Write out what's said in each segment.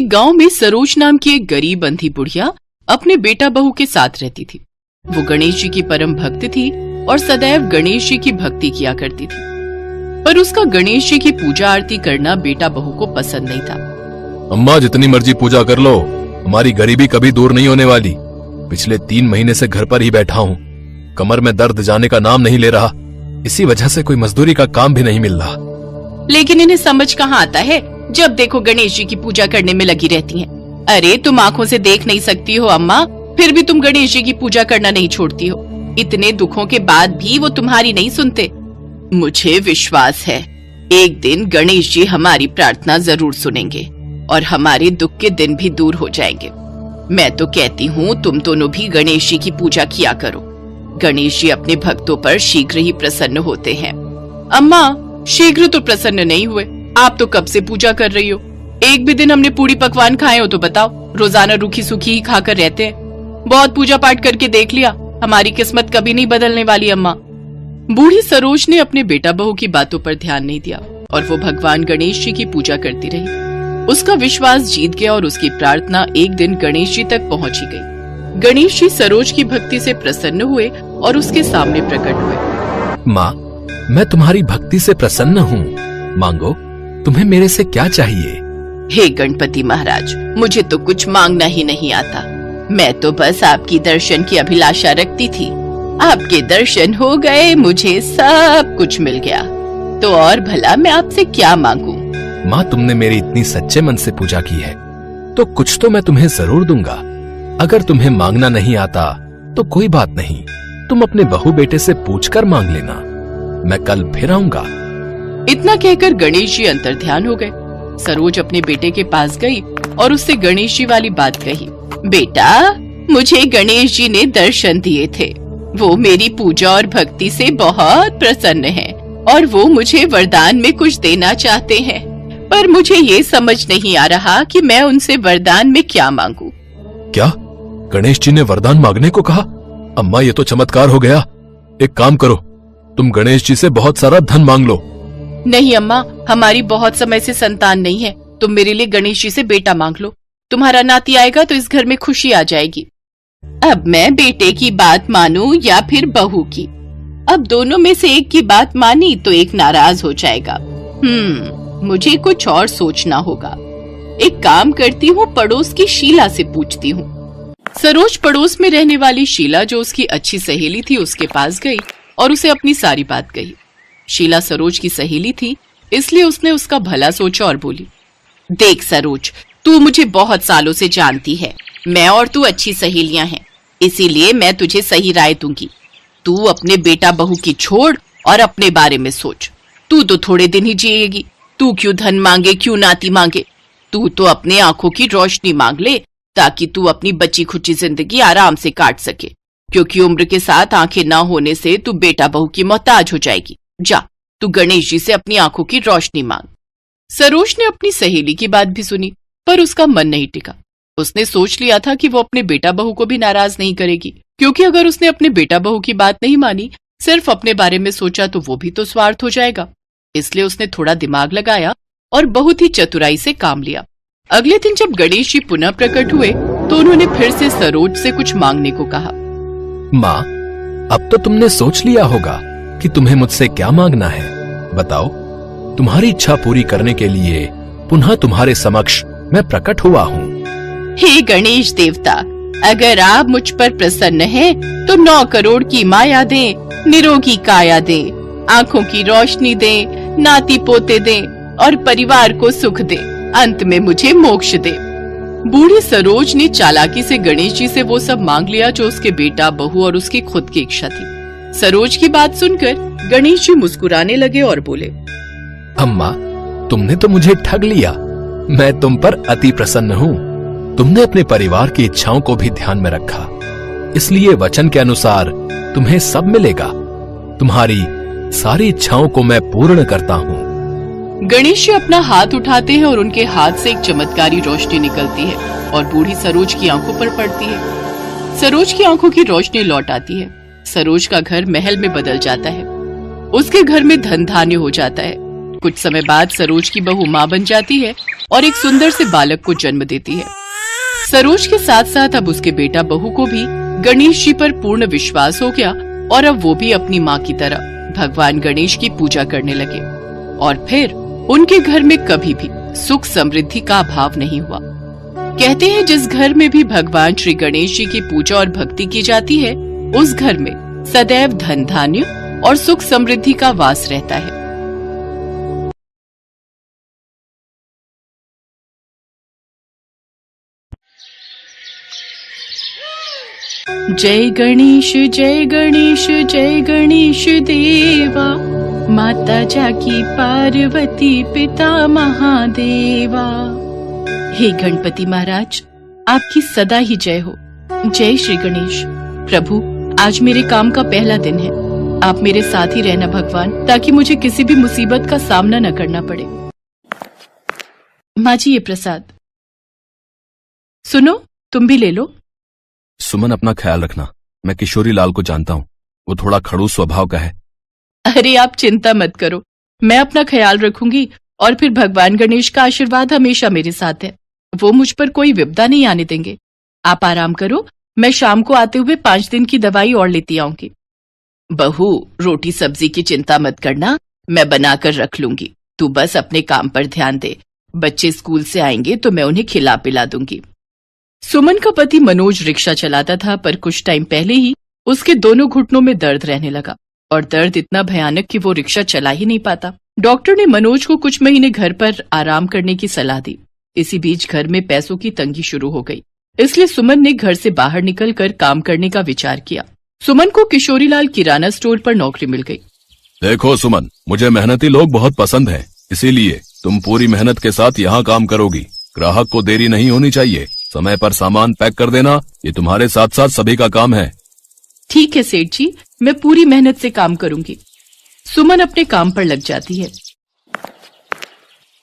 एक गांव में सरोज नाम की एक गरीब अंधी बुढ़िया अपने बेटा बहू के साथ रहती थी। वो गणेश जी की परम भक्त थी और सदैव गणेश जी की भक्ति किया करती थी, पर उसका गणेश जी की पूजा आरती करना बेटा बहू को पसंद नहीं था। अम्मा, जितनी मर्जी पूजा कर लो, हमारी गरीबी कभी दूर नहीं होने वाली। पिछले 3 महीने से घर पर ही बैठा हूँ, कमर में दर्द जाने का नाम नहीं ले रहा। इसी वजह से कोई मजदूरी का काम भी नहीं मिल रहा। लेकिन इन्हें समझ कहाँ आता है, जब देखो गणेश जी की पूजा करने में लगी रहती हैं। अरे तुम आंखों से देख नहीं सकती हो अम्मा, फिर भी तुम गणेश जी की पूजा करना नहीं छोड़ती हो। इतने दुखों के बाद भी वो तुम्हारी नहीं सुनते। मुझे विश्वास है एक दिन गणेश जी हमारी प्रार्थना जरूर सुनेंगे और हमारे दुख के दिन भी दूर हो जाएंगे। मैं तो कहती हूँ तुम दोनों भी गणेश जी की पूजा किया करो। गणेश जी अपने भक्तों पर शीघ्र ही प्रसन्न होते हैं। अम्मा, शीघ्र तो प्रसन्न नहीं हुए, आप तो कब से पूजा कर रही हो। एक भी दिन हमने पूरी पकवान खाए हो तो बताओ। रोजाना रूखी सूखी ही खाकर रहते हैं। बहुत पूजा पाठ करके देख लिया, हमारी किस्मत कभी नहीं बदलने वाली अम्मा। बूढ़ी सरोज ने अपने बेटा बहू की बातों पर ध्यान नहीं दिया और वो भगवान गणेश जी की पूजा करती रही। उसका विश्वास जीत गया और उसकी प्रार्थना एक दिन गणेश जी तक पहुंची गई। गणेश जी सरोज की भक्ति से प्रसन्न हुए और उसके सामने प्रकट हुए। माँ, मैं तुम्हारी भक्ति से प्रसन्न हूँ, मांगो, तुम्हें मेरे से क्या चाहिए। हे गणपति महाराज, मुझे तो कुछ मांगना ही नहीं आता। मैं तो बस आपकी दर्शन की अभिलाषा रखती थी। आपके दर्शन हो गए, मुझे सब कुछ मिल गया, तो और भला मैं आपसे क्या मांगू। माँ, तुमने मेरी इतनी सच्चे मन से पूजा की है तो कुछ तो मैं तुम्हें जरूर दूंगा। अगर तुम्हें मांगना नहीं आता तो कोई बात नहीं, तुम अपने बहू बेटे से पूछकर मांग लेना, मैं कल फिर आऊंगा। इतना कहकर गणेश जी अंतर्ध्यान हो गए। सरोज अपने बेटे के पास गई और उससे गणेश जी वाली बात कही। बेटा, मुझे गणेश जी ने दर्शन दिए थे। वो मेरी पूजा और भक्ति से बहुत प्रसन्न हैं और वो मुझे वरदान में कुछ देना चाहते हैं, पर मुझे ये समझ नहीं आ रहा कि मैं उनसे वरदान में क्या मांगू। क्या गणेश जी ने वरदान मांगने को कहा? अम्मा, ये तो चमत्कार हो गया। एक काम करो, तुम गणेश जी से बहुत सारा धन मांग लो। नहीं अम्मा, हमारी बहुत समय से संतान नहीं है। तुम मेरे लिए गणेश जी से बेटा मांग लो। तुम्हारा नाती आएगा तो इस घर में खुशी आ जाएगी। अब मैं बेटे की बात मानूं या फिर बहू की? अब दोनों में से एक की बात मानी तो एक नाराज हो जाएगा। मुझे कुछ और सोचना होगा। एक काम करती हूँ, पड़ोस की शीला से पूछती हूँ। सरोज पड़ोस में रहने वाली शीला, जो उसकी अच्छी सहेली थी, उसके पास गई और उसे अपनी सारी बात कही। शीला सरोज की सहेली थी, इसलिए उसने उसका भला सोचा और बोली, देख सरोज, तू मुझे बहुत सालों से जानती है। मैं और तू अच्छी सहेलियां हैं, इसीलिए मैं तुझे सही राय दूंगी। तू अपने बेटा बहू की छोड़ और अपने बारे में सोच। तू तो थोड़े दिन ही जिएगी। तू क्यों धन मांगे, क्यों नाती मांगे? तू तो अपने आंखों की रोशनी मांग ले, ताकि तू अपनी बची खुची जिंदगी आराम से काट सके, क्योंकि उम्र के साथ आंखें न होने से तू बेटा बहू की मोहताज हो जाएगी। जा, तू गणेश जी से अपनी आंखों की रोशनी मांग। सरोज ने अपनी सहेली की बात भी सुनी, पर उसका मन नहीं टिका। उसने सोच लिया था कि वो अपने बेटा बहू को भी नाराज नहीं करेगी, क्योंकि अगर उसने अपने बेटा बहू की बात नहीं मानी, सिर्फ अपने बारे में सोचा, तो वो भी तो स्वार्थ हो जाएगा। इसलिए उसने थोड़ा दिमाग लगाया और बहुत ही चतुराई से काम लिया। अगले दिन जब गणेश जी पुनः प्रकट हुए तो उन्होंने फिर से सरोज से कुछ मांगने को कहा। माँ, अब तो तुमने सोच लिया होगा कि तुम्हें मुझसे क्या मांगना है। बताओ, तुम्हारी इच्छा पूरी करने के लिए पुनः तुम्हारे समक्ष मैं प्रकट हुआ हूँ। हे गणेश देवता, अगर आप मुझ पर प्रसन्न हैं, तो 9 करोड़ की माया दें, निरोगी काया दें, आंखों की रोशनी दें, नाती पोते दें और परिवार को सुख दें, अंत में मुझे मोक्ष दें। बूढ़ी सरोज ने चालाकी से गणेश जी से वो सब मांग लिया जो उसके बेटा बहू और उसकी खुद की इच्छा थी। सरोज की बात सुनकर गणेश जी मुस्कुराने लगे और बोले, अम्मा, तुमने तो मुझे ठग लिया। मैं तुम पर अति प्रसन्न हूँ। तुमने अपने परिवार की इच्छाओं को भी ध्यान में रखा, इसलिए वचन के अनुसार तुम्हें सब मिलेगा। तुम्हारी सारी इच्छाओं को मैं पूर्ण करता हूँ। गणेश जी अपना हाथ उठाते हैं और उनके हाथ से एक चमत्कारी रोशनी निकलती है और बूढ़ी सरोज की आंखों पर पड़ती है। सरोज की आंखों की रोशनी लौट आती है। सरोज का घर महल में बदल जाता है। उसके घर में धन धान्य हो जाता है। कुछ समय बाद सरोज की बहू माँ बन जाती है और एक सुंदर से बालक को जन्म देती है। सरोज के साथ साथ अब उसके बेटा बहू को भी गणेश जी पर पूर्ण विश्वास हो गया और अब वो भी अपनी माँ की तरह भगवान गणेश की पूजा करने लगे। और फिर उनके घर में कभी भी सुख समृद्धि का अभाव नहीं हुआ। कहते हैं जिस घर में भी भगवान श्री गणेश जी की पूजा और भक्ति की जाती है उस घर में सदैव धन धान्य और सुख समृद्धि का वास रहता है। जय गणेश जय गणेश जय गणेश देवा, माता जाकी पार्वती पिता महादेवा। हे गणपति महाराज, आपकी सदा ही जय हो। जय श्री गणेश। प्रभु, आज मेरे काम का पहला दिन है। आप मेरे साथ ही रहना भगवान, ताकि मुझे किसी भी मुसीबत का सामना न करना पड़े। माँ जी, ये प्रसाद सुनो, तुम भी ले लो। सुमन, अपना ख्याल रखना। मैं किशोरी लाल को जानता हूँ, वो थोड़ा खड़ूस स्वभाव का है। अरे आप चिंता मत करो, मैं अपना ख्याल रखूंगी और फिर भगवान गणेश का आशीर्वाद हमेशा मेरे साथ है। वो मुझ पर कोई विपदा नहीं आने देंगे। आप आराम करो, मैं शाम को आते हुए 5 दिन की दवाई और लेती आऊंगी। बहू, रोटी सब्जी की चिंता मत करना, मैं बनाकर रख लूंगी। तू बस अपने काम पर ध्यान दे। बच्चे स्कूल से आएंगे तो मैं उन्हें खिला पिला दूंगी। सुमन का पति मनोज रिक्शा चलाता था, पर कुछ टाइम पहले ही उसके दोनों घुटनों में दर्द रहने लगा और दर्द इतना भयानक कि वो रिक्शा चला ही नहीं पाता। डॉक्टर ने मनोज को कुछ महीने घर पर आराम करने की सलाह दी। इसी बीच घर में पैसों की तंगी शुरू हो गई, इसलिए सुमन ने घर से बाहर निकलकर काम करने का विचार किया। सुमन को किशोरीलाल किराना स्टोर पर नौकरी मिल गई। देखो सुमन, मुझे मेहनती लोग बहुत पसंद हैं, इसीलिए तुम पूरी मेहनत के साथ यहाँ काम करोगी। ग्राहक को देरी नहीं होनी चाहिए। समय पर सामान पैक कर देना, ये तुम्हारे साथ साथ सभी का काम है। ठीक है सेठ जी, मैं पूरी मेहनत से काम करूंगी। सुमन अपने काम पर लग जाती है।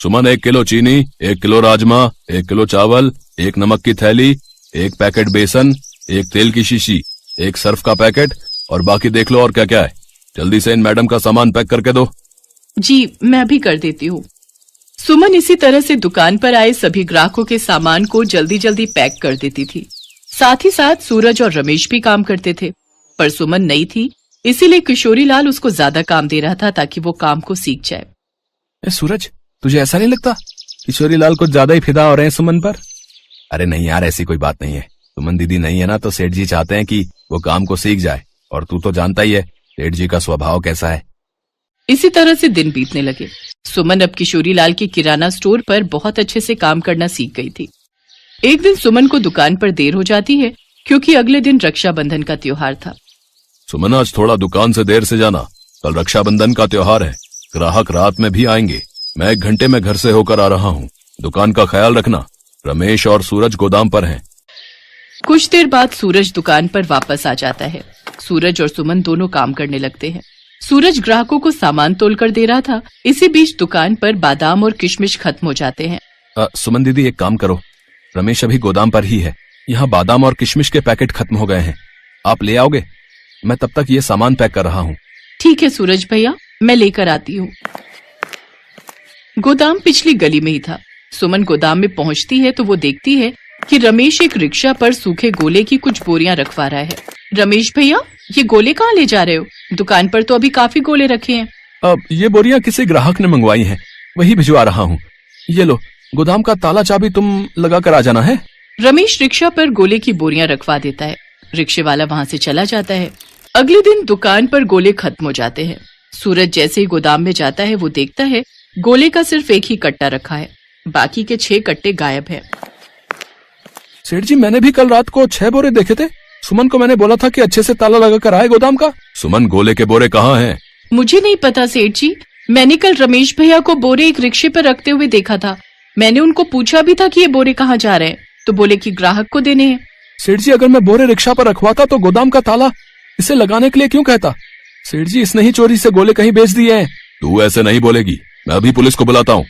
सुमन, 1 किलो चीनी, 1 किलो राजमा, 1 किलो चावल, 1 नमक की थैली, 1 पैकेट बेसन, 1 तेल की शीशी, 1 सर्फ का पैकेट और बाकी देख लो और क्या क्या है। जल्दी से इन मैडम का सामान पैक करके दो। जी, मैं भी कर देती हूँ। सुमन इसी तरह से दुकान पर आए सभी ग्राहकों के सामान को जल्दी जल्दी पैक कर देती थी। साथ ही साथ सूरज और रमेश भी काम करते थे, पर सुमन नई थी, इसीलिए किशोरीलाल उसको ज्यादा काम दे रहा था ताकि वो काम को सीख जाए। सूरज, तुझे ऐसा नहीं लगता किशोरीलाल कुछ ज्यादा ही फिदा हो रहे हैं सुमन पर? अरे नहीं यार, ऐसी कोई बात नहीं है। सुमन दीदी नहीं है ना, तो सेठ जी चाहते हैं कि वो काम को सीख जाए, और तू तो जानता ही है सेठ जी का स्वभाव कैसा है। इसी तरह से दिन बीतने लगे। सुमन अब किशोरीलाल के किराना स्टोर पर बहुत अच्छे से काम करना सीख गई थी। एक दिन सुमन को दुकान पर देर हो जाती है, क्योंकि अगले दिन रक्षाबंधन का त्योहार था। सुमन, आज थोड़ा दुकान से देर से जाना, कल रक्षाबंधन का त्योहार है। ग्राहक रात में भी आएंगे। मैं 1 घंटे में घर से होकर आ रहा हूँ। दुकान का ख्याल रखना। रमेश और सूरज गोदाम पर हैं। कुछ देर बाद सूरज दुकान पर वापस आ जाता है। सूरज और सुमन दोनों काम करने लगते हैं। सूरज ग्राहकों को सामान तोलकर दे रहा था। इसी बीच दुकान पर बादाम और किशमिश खत्म हो जाते हैं। सुमन दीदी, एक काम करो, रमेश अभी गोदाम पर ही है। यहाँ बादाम और किशमिश के पैकेट खत्म हो गए हैं, आप ले आओगे? मैं तब तक ये सामान पैक कर रहा हूँ। ठीक है सूरज भैया, मैं लेकर आती हूँ। गोदाम पिछली गली में ही था। सुमन गोदाम में पहुँचती है तो वो देखती है कि रमेश एक रिक्शा पर सूखे गोले की कुछ बोरियां रखवा रहा है। रमेश भैया, ये गोले कहाँ ले जा रहे हो? दुकान पर तो अभी काफी गोले रखे हैं। अब ये बोरियां किसी ग्राहक ने मंगवाई हैं, वही भिजवा रहा हूँ। ये लो, गोदाम का ताला चाबी तुम लगा कर आ जाना है। रमेश रिक्शा पर गोले की बोरियां रखवा देता है। रिक्शे वाला वहाँ से चला जाता है। अगले दिन दुकान पर गोले खत्म हो जाते हैं। सूरज जैसे ही गोदाम में जाता है वो देखता है गोले का सिर्फ एक ही कट्टा रखा है, बाकी के 6 कट्टे गायब हैं। सेठ जी, मैंने भी कल रात को 6 बोरे देखे थे। सुमन को मैंने बोला था कि अच्छे से ताला लगा कर आए गोदाम का। सुमन, गोले के बोरे कहाँ हैं? मुझे नहीं पता सेठ जी, मैंने कल रमेश भैया को बोरे एक रिक्शे पर रखते हुए देखा था। मैंने उनको पूछा भी था कि ये बोरे कहाँ जा रहे हैं, तो बोले कि ग्राहक को देने हैं। सेठ जी, अगर मैं बोरे रिक्शा पर रखवाता तो गोदाम का ताला इसे लगाने के लिए क्यों कहता? सेठ जी, इसने ही चोरी से गोले कहीं बेच दिए हैं। तू ऐसे नहीं बोलेगी, मैं अभी पुलिस को बुलाता हूँ।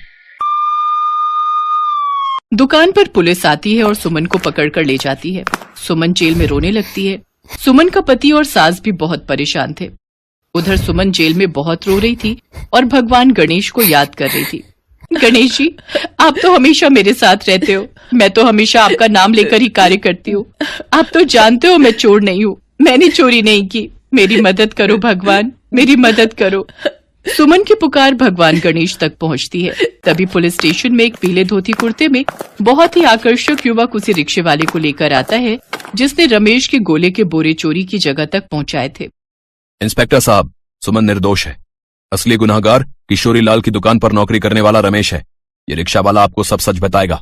दुकान पर पुलिस आती है और सुमन को पकड़कर ले जाती है। सुमन जेल में रोने लगती है। सुमन का पति और सास भी बहुत परेशान थे। उधर सुमन जेल में बहुत रो रही थी और भगवान गणेश को याद कर रही थी। गणेश जी, आप तो हमेशा मेरे साथ रहते हो, मैं तो हमेशा आपका नाम लेकर ही कार्य करती हूँ। आप तो जानते हो मैं चोर नहीं हूँ, मैंने चोरी नहीं की, मेरी मदद करो भगवान, मेरी मदद करो। सुमन की पुकार भगवान गणेश तक पहुंचती है। तभी पुलिस स्टेशन में एक पीले धोती कुर्ते में बहुत ही आकर्षक युवक उसी रिक्शे वाले को लेकर आता है जिसने रमेश के गोले के बोरे चोरी की जगह तक पहुंचाए थे। इंस्पेक्टर साहब, सुमन निर्दोष है। असली गुनहगार किशोरी लाल की दुकान पर नौकरी करने वाला रमेश है। ये रिक्शा वाला आपको सब सच बताएगा।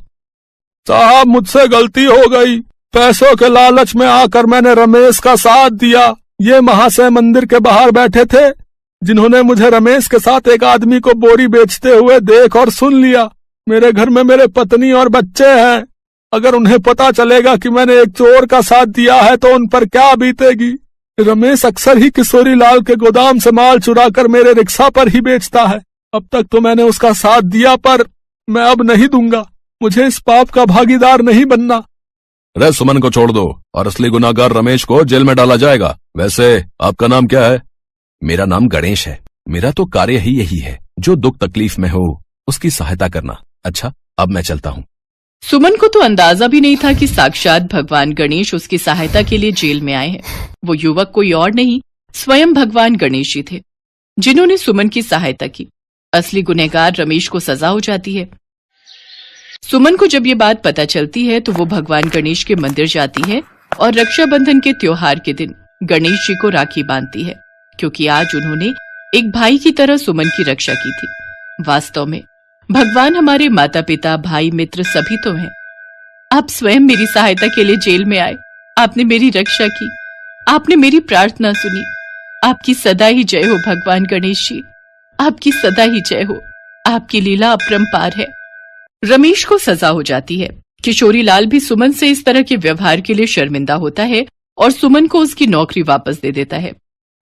साहब, मुझसे गलती हो गई। पैसों के लालच में आकर मैंने रमेश का साथ दिया। ये महाशय मंदिर के बाहर बैठे थे, जिन्होंने मुझे रमेश के साथ एक आदमी को बोरी बेचते हुए देख और सुन लिया। मेरे घर में मेरे पत्नी और बच्चे हैं। अगर उन्हें पता चलेगा कि मैंने एक चोर का साथ दिया है तो उन पर क्या बीतेगी। रमेश अक्सर ही किशोरी लाल के गोदाम से माल चुराकर मेरे रिक्शा पर ही बेचता है। अब तक तो मैंने उसका साथ दिया, पर मैं अब नहीं दूंगा। मुझे इस पाप का भागीदार नहीं बनना। रे सुमन को छोड़ दो और असली गुनहगार रमेश को जेल में डाला जाएगा। वैसे आपका नाम क्या है? मेरा नाम गणेश है। मेरा तो कार्य ही यही है, जो दुख तकलीफ में हो उसकी सहायता करना। अच्छा, अब मैं चलता हूँ। सुमन को तो अंदाजा भी नहीं था कि साक्षात भगवान गणेश उसकी सहायता के लिए जेल में आए हैं। वो युवक कोई और नहीं, स्वयं भगवान गणेश ही थे, जिन्होंने सुमन की सहायता की। असली गुनहगार रमेश को सजा हो जाती है। सुमन को जब ये बात पता चलती है तो वो भगवान गणेश के मंदिर जाती है और रक्षाबंधन के त्योहार के दिन गणेश जी को राखी बांधती है, क्योंकि आज उन्होंने एक भाई की तरह सुमन की रक्षा की थी। वास्तव में भगवान हमारे माता पिता, भाई, मित्र सभी तो हैं। आप स्वयं मेरी सहायता के लिए जेल में आए, आपने मेरी रक्षा की, आपने मेरी प्रार्थना सुनी। आपकी सदा ही जय हो भगवान गणेश जी, आपकी सदा ही जय हो। आपकी लीला अपरंपार है। रमेश को सजा हो जाती है। किशोरी लाल भी सुमन से इस तरह के व्यवहार के लिए शर्मिंदा होता है और सुमन को उसकी नौकरी वापस दे देता है।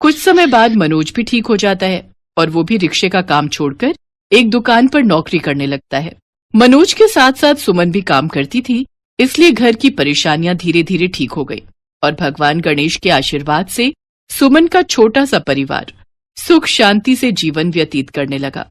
कुछ समय बाद मनोज भी ठीक हो जाता है और वो भी रिक्शे का काम छोड़कर एक दुकान पर नौकरी करने लगता है। मनोज के साथ साथ सुमन भी काम करती थी, इसलिए घर की परेशानियां धीरे धीरे ठीक हो गई और भगवान गणेश के आशीर्वाद से सुमन का छोटा सा परिवार सुख शांति से जीवन व्यतीत करने लगा।